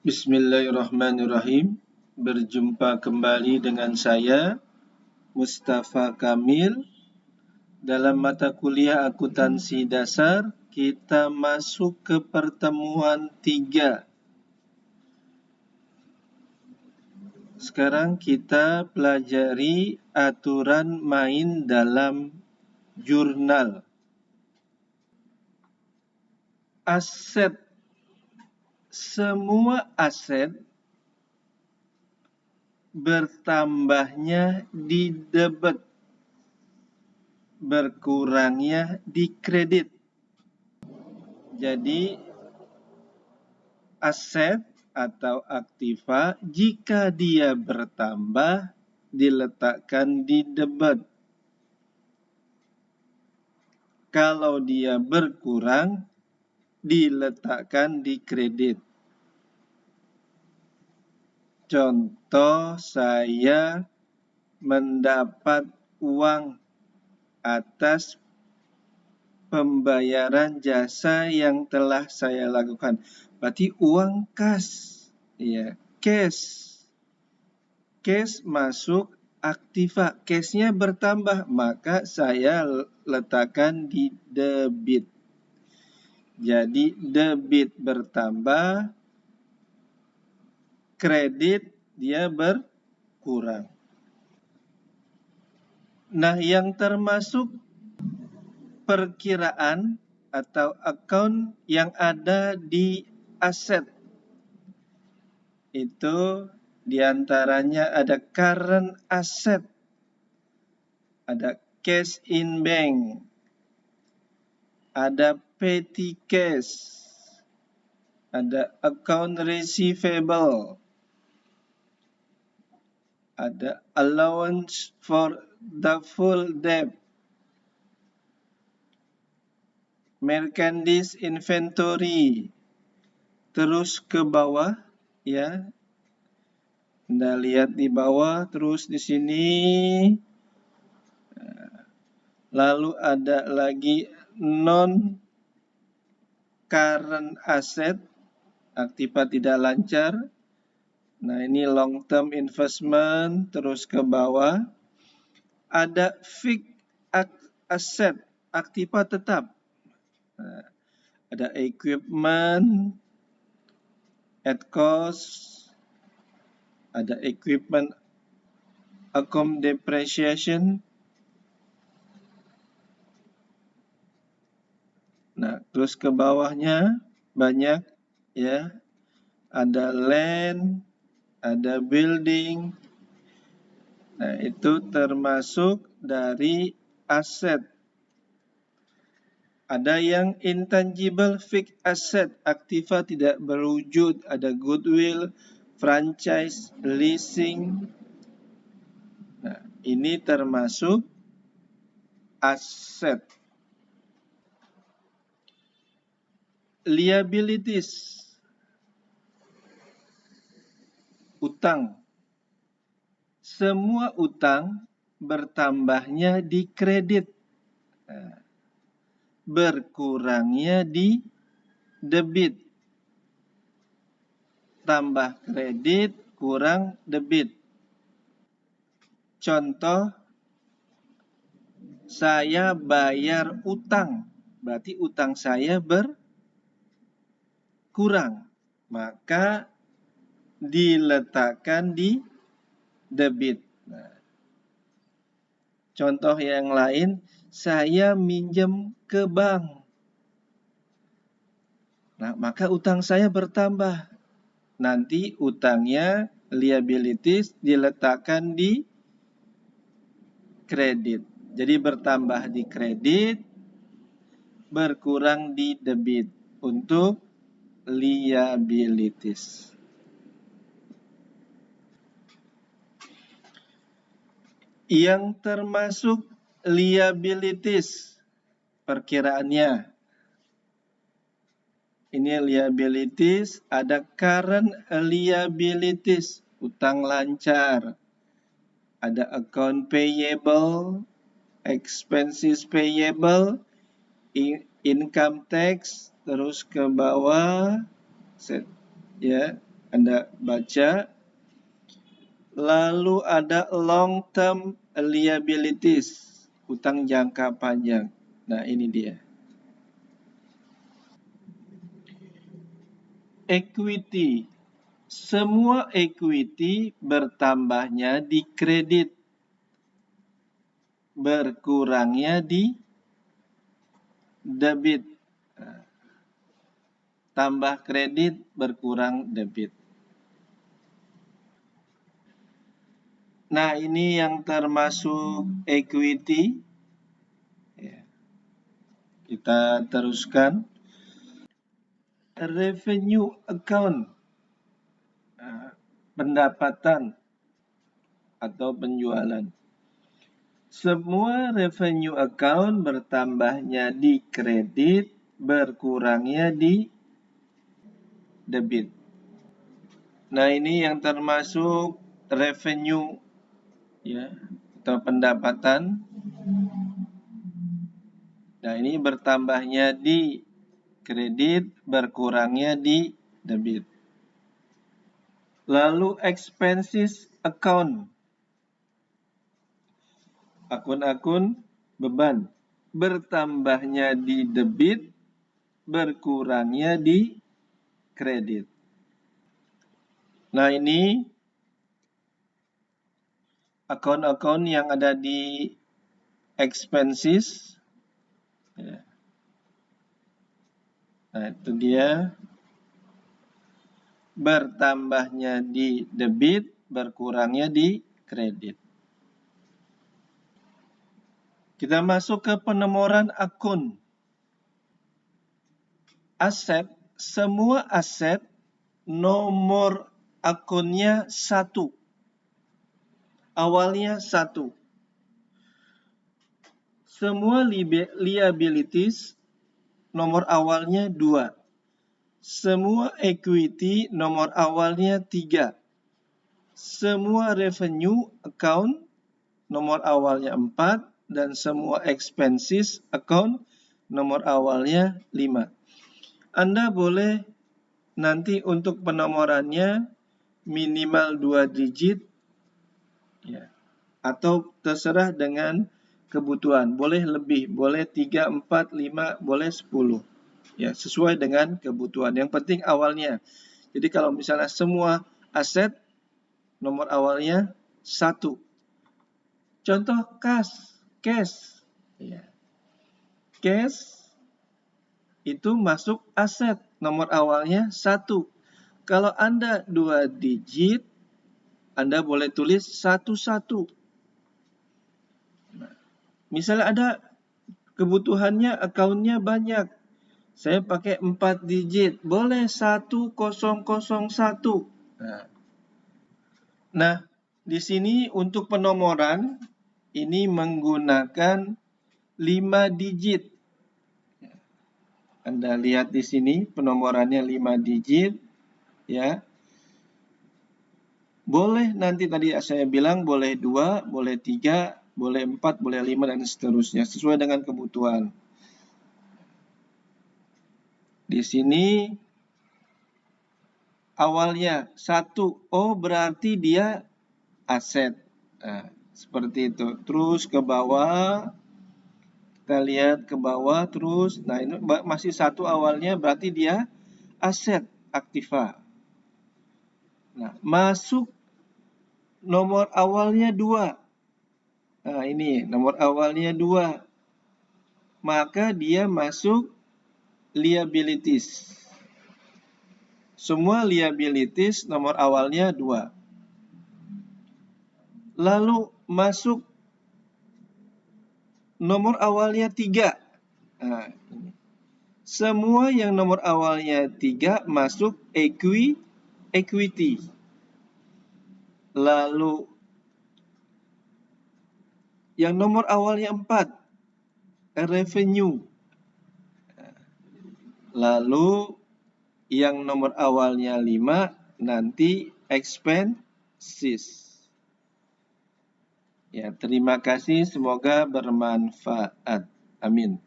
Bismillahirrahmanirrahim. Berjumpa kembali dengan saya, Mustafa Kamil. Dalam mata kuliah akuntansi dasar, kita masuk ke pertemuan 3. Sekarang kita pelajari aturan main dalam jurnal. Aset. Semua aset bertambahnya di debit, berkurangnya di kredit. Jadi aset atau aktiva jika dia bertambah diletakkan di debit. Kalau dia berkurang diletakkan di kredit. Contoh, saya mendapat uang atas pembayaran jasa yang telah saya lakukan. Berarti uang kas, ya, cash. Cash masuk aktiva, cashnya bertambah, maka saya letakkan di debit. Jadi debit bertambah, kredit dia berkurang. Nah, yang termasuk perkiraan atau account yang ada di aset itu diantaranya ada current asset, ada cash in bank, ada petty cash, ada account receivable, ada allowance for doubtful debt, merchandise inventory, terus ke bawah, ya. Anda lihat di bawah, terus di sini, lalu ada lagi non current asset, aktiva tidak lancar. Nah, ini long term investment, terus ke bawah. Ada fixed asset, aktiva tetap. Nah, ada equipment at cost, ada equipment account depreciation. Nah, terus ke bawahnya banyak, ya. Ada land, ada building. Nah, itu termasuk dari aset. Ada yang intangible fixed asset, aktiva tidak berwujud, ada goodwill, franchise, leasing. Nah, ini termasuk aset. Liabilities, utang. Semua utang bertambahnya di kredit, berkurangnya di debit. Tambah kredit, kurang debit. Contoh, saya bayar utang, berarti utang saya berkurang, maka diletakkan di debit. Nah, contoh yang lain, saya minjem ke bank. Nah, maka utang saya bertambah. Nanti utangnya, liabilities, diletakkan di kredit. Jadi bertambah di kredit, berkurang di debit untuk liabilities. Yang termasuk liabilities perkiraannya. Ini liabilities, ada current liabilities, utang lancar. Ada account payable, expenses payable, income tax, terus ke bawah, ya. Anda baca. Lalu ada long term liabilities, hutang jangka panjang. Nah, ini dia. Equity. Semua equity bertambahnya di kredit, berkurangnya di debit. Tambah kredit, berkurang debit. Nah, ini yang termasuk equity. Kita teruskan. Revenue account, pendapatan atau penjualan. Semua revenue account bertambahnya di kredit, berkurangnya di debit. Nah, ini yang termasuk revenue ya, atau pendapatan. Nah, ini bertambahnya di kredit, berkurangnya di debit. Lalu expenses account, akun-akun beban, bertambahnya di debit, berkurangnya di kredit. Nah, ini akun-akun yang ada di expenses. Nah, itu dia. Bertambahnya di debit, berkurangnya di kredit. Kita masuk ke penomoran akun. Aset, semua aset nomor akunnya 1. Awalnya 1. Semua liabilities nomor awalnya 2. Semua equity nomor awalnya 3. Semua revenue account nomor awalnya 4. Dan semua expenses account nomor awalnya 5. Anda boleh nanti untuk penomorannya minimal 2 digit ya, atau terserah dengan kebutuhan. Boleh lebih, boleh 3, 4, 5, boleh 10. Ya, sesuai dengan kebutuhan. Yang penting awalnya. Jadi kalau misalnya semua aset nomor awalnya 1. Contoh cash. Ya. Cash itu masuk aset nomor awalnya 1. Kalau Anda 2 digit, Anda boleh tulis 11. Nah, misalnya ada kebutuhannya akunnya banyak. Saya pakai 4 digit, boleh 1001. Nah, di sini untuk penomoran ini menggunakan 5 digit. Anda lihat di sini penomorannya 5 digit ya. Boleh nanti tadi saya bilang boleh 2, boleh 3, boleh 4, boleh 5 dan seterusnya sesuai dengan kebutuhan. Di sini awalnya 1, oh berarti dia aset. Nah, seperti itu. Terus ke bawah, kita lihat ke bawah terus. Nah, ini masih 1 awalnya berarti dia aset aktiva. Nah, masuk nomor awalnya 2. Nah, ini nomor awalnya 2. Maka dia masuk liabilities. Semua liabilities nomor awalnya 2. Lalu masuk nomor awalnya 3. Nah, ini. Semua yang nomor awalnya 3 masuk equity. Lalu yang nomor awalnya 4, revenue. Lalu yang nomor awalnya 5 nanti expenses. Ya, terima kasih, semoga bermanfaat. Amin.